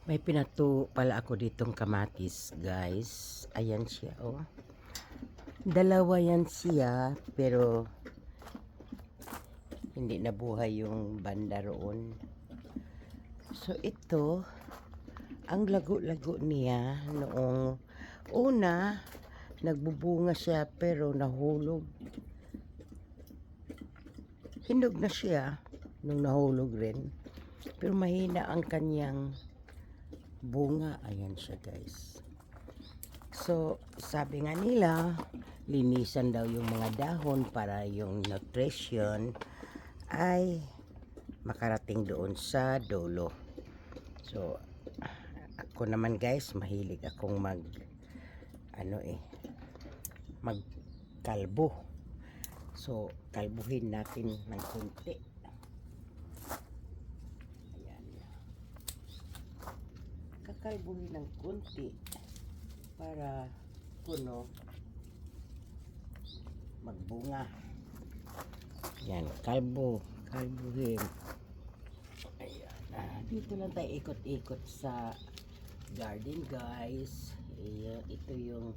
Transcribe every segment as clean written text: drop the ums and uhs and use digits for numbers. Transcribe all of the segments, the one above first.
May pinato pala ako ditong kamatis, guys. Ayan siya, oh. Dalawa yan siya, pero hindi nabuhay yung banda roon. So, ito, ang lago-lago niya noong una, nagbubunga siya, pero nahulog. Hinog na siya nung nahulog rin. Pero mahina ang kanyang bunga. Ayan siya, guys. So, sabi nga nila, linisan daw yung mga dahon para yung nutrition ay makarating doon sa dulo. So, ako naman, guys, mahilig akong magkalbo. So, kalbuhin natin ng konti. Ayan. Kakalbuhin ng konti para puno magbunga. Yan, kalbuhin. Ayan. Dito lang tayo ikot-ikot sa garden, guys. Ayan, ito yung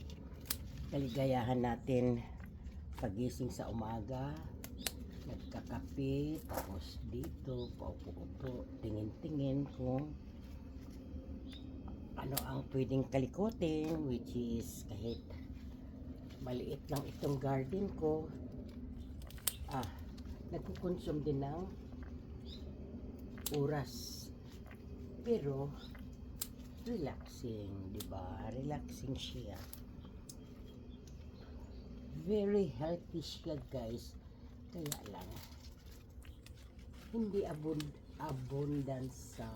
kaligayahan natin pagising sa umaga, nagkakape, tapos dito paupo-upo, tingin-tingin kung ano ang pwedeng kalikutin, which is kahit maliit lang itong garden ko, nagkukonsume din ng oras, pero relaxing, di ba? Relaxing siya, very healthy siya, guys. Kaya lang hindi abundance sa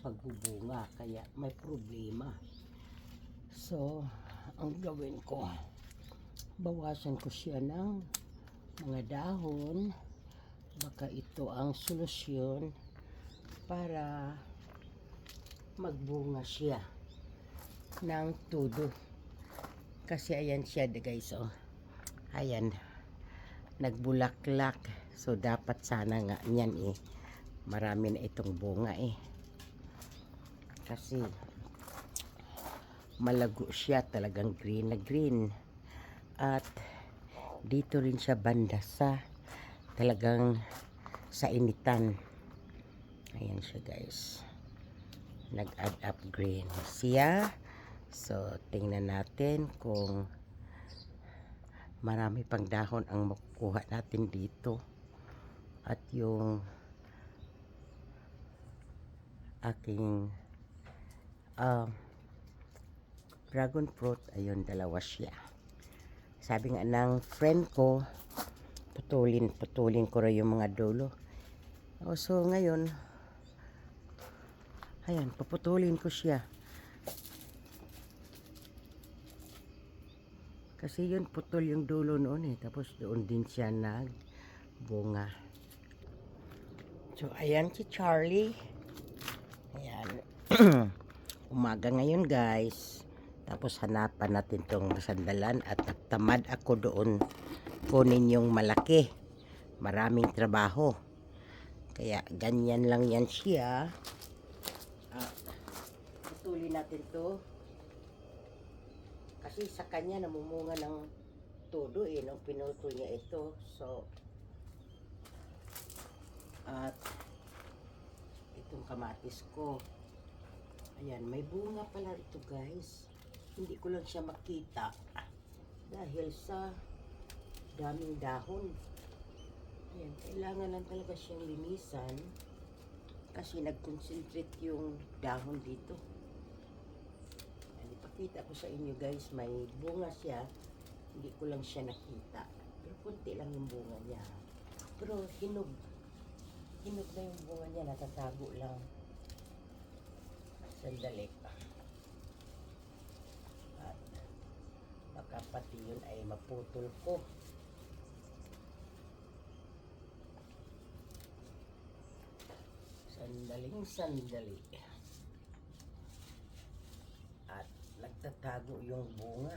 pagbubunga, kaya may problema. So, ang gawin ko, bawasan ko siya ng mga dahon. Baka ito ang solusyon para magbunga siya ng todo. Kasi ayan siya, guys, oh. Ayan, nagbulaklak. So, dapat sana nga niyan, marami na itong bunga, kasi malago siya, talagang green na green. At dito rin siya banda sa talagang sa initan. Ayan siya, guys, nag-add up green siya. So, tingnan natin kung marami pang dahon ang makukuha natin dito. At yung aking dragon fruit, ayun, dalawa siya. Sabi nga ng friend ko, putulin ko rin yung mga dulo. So, ngayon, ayan, paputulin ko siya. Kasi yun, putol yung dulo noon, tapos doon din siya nagbunga. So, ayan si Charlie. Ayan. Umaga ngayon, guys. Tapos hanapan natin tong sandalan at tamad ako doon kunin yung malaki. Maraming trabaho. Kaya ganyan lang yan siya. Putulin natin to. Kasi sa kanya namumunga ng todo, nung pinutol niya ito. So, at itong kamatis ko, ayan, may bunga pala ito, guys. Hindi ko lang siya makita dahil sa daming dahon. Ayan, kailangan lang talaga siyang linisan kasi nag-concentrate yung dahon dito. Ayan, ipakita ko sa inyo, guys, may bunga siya. Hindi ko lang siya nakita, pero kunti lang yung bunga niya. Pero hinog na yung bunga niya, natatago lang. Sandali. At baka pati yun ay maputol ko. Sandali. At nagtatago yung bunga.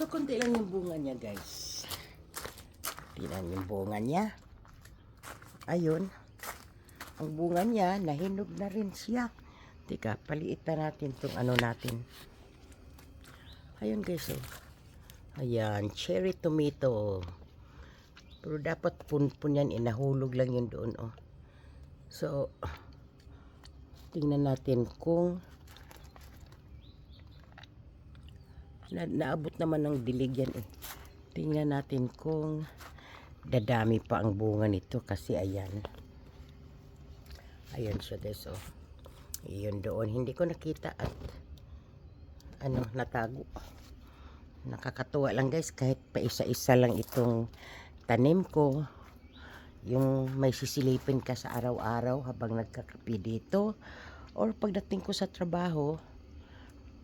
So, konti lang yung bunga niya, guys. Tingnan yung bunga niya. Ayun. Ang bunga niya, nahinog na rin siya. Teka, paliitan natin itong ano natin. Ayun, guys, oh. Ayan, cherry tomato. Pero dapat punpun yan, inahulog lang yun doon, oh. So, tingnan natin kung naabot naman ng dilig yan, eh. Tingnan natin kung dadami pa ang bunga nito kasi ayan. Ayan siya, guys, oh. Iyon doon. Hindi ko nakita at ano, natago. Nakakatuwa lang, guys, kahit pa isa-isa lang itong tanim ko. Yung may sisilipin ka sa araw-araw habang nagkakape dito. Or pagdating ko sa trabaho,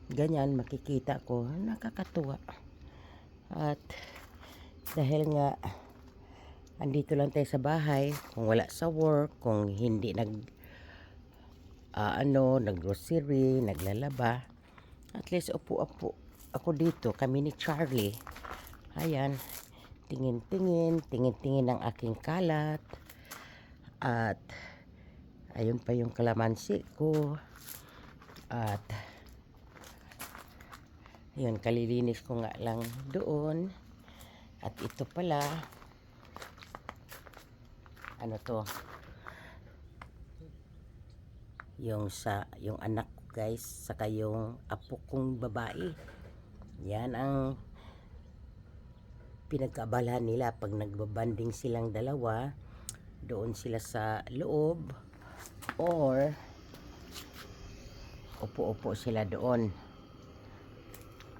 ganyan, makikita ko. Nakakatuwa. At dahil nga andito lang tayo sa bahay, kung wala sa work, kung hindi nag-grocery, naglalaba, at least upo-upo ako dito, kami ni Charlie. Ayan, tingin-tingin ng aking kalat. At ayun pa yung kalamansi ko. At ayun, kalilinis ko nga lang doon. At ito pala, ano to, yung anak ko, guys, saka yung apo kong babae. Yan ang pinagkaabalahan nila pag nagbabanding silang dalawa. Doon sila sa loob or upo-upo sila doon.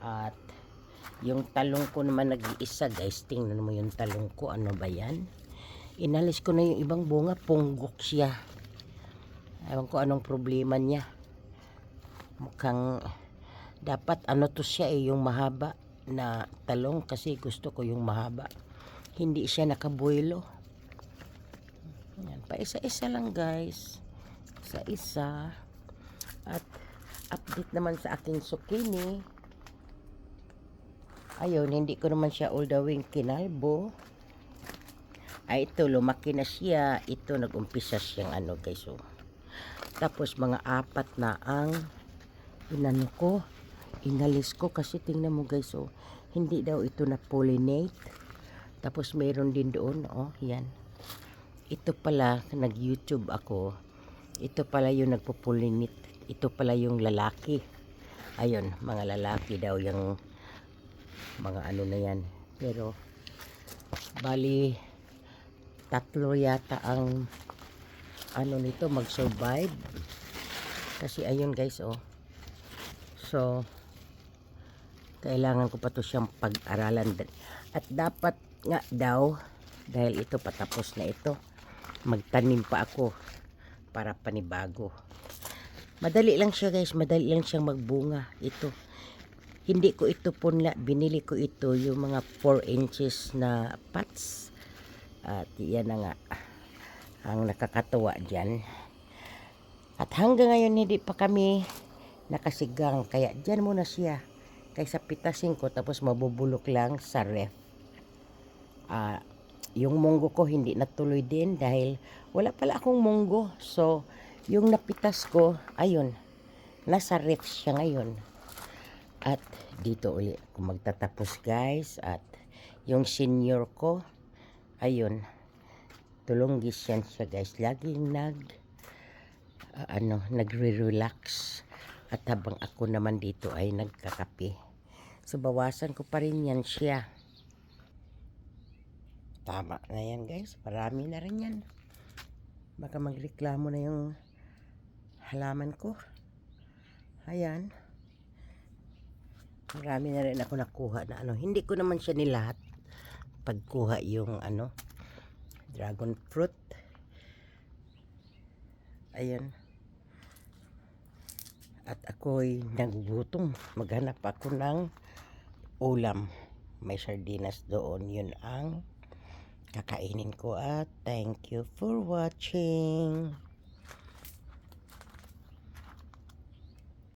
At yung talong ko naman nag-iisa, guys. Tingnan mo yung talong ko, ano ba yan? Inalis ko na yung ibang bunga, punggok siya. Ewan ko anong problema niya. Mukhang dapat ano to siya, yung mahaba na talong, kasi gusto ko yung mahaba. Hindi siya nakabuelo. Yan, pa isa-isa lang, guys. Isa-isa. At update naman sa aking zucchini. Ayun, hindi ko naman siya all the way kinalbo. Ay, ito, lumaki na siya. Ito, nag-umpisa siyang ano, guys, oh. Tapos, mga 4 na ang inalis ko. Kasi, tingnan mo, guys, oh. Hindi daw ito na pollinate. Tapos, mayroon din doon, oh, yan. Ito pala, nag-YouTube ako. Ito pala yung nagpo-pollinate. Ito pala yung lalaki. Ayun, mga lalaki daw yung mga ano na yan. Pero, bali, 3 yata ang ano nito mag-survive. Kasi ayun, guys, oh. So, kailangan ko pa to siyang pag-aralan. At dapat nga daw, dahil ito patapos na ito, magtanim pa ako para panibago. Madali lang siya, guys. Madali lang siyang magbunga. Ito. Hindi ko ito punla. Binili ko ito yung mga 4 inches na pots. At yan na nga ang nakakatuwa dyan. At hanggang ngayon hindi pa kami nakasigang. Kaya dyan muna siya. Kaysa pitasin ko tapos mabubulok lang sa ref. Yung munggo ko hindi natuloy din dahil wala pala akong munggo. So, yung napitas ko, ayun, nasa ref siya ngayon. At dito ulit kung magtatapos, guys. At yung senior ko, ayun, tulunggis yan siya, guys. Laging nagre-relax. At habang ako naman dito ay nagkakape. So, bawasan ko pa rin yan siya. Tama na yan, guys. Marami na rin yan. Baka magreklamo na yung halaman ko. Ayan. Marami na rin ako nakuha na ano. Hindi ko naman siya nilahat pagkuha yung ano, dragon fruit. Ayan. At ako'y nagugutom. Maghanap ako ng ulam. May sardinas doon. Yun ang kakainin ko. At thank you for watching.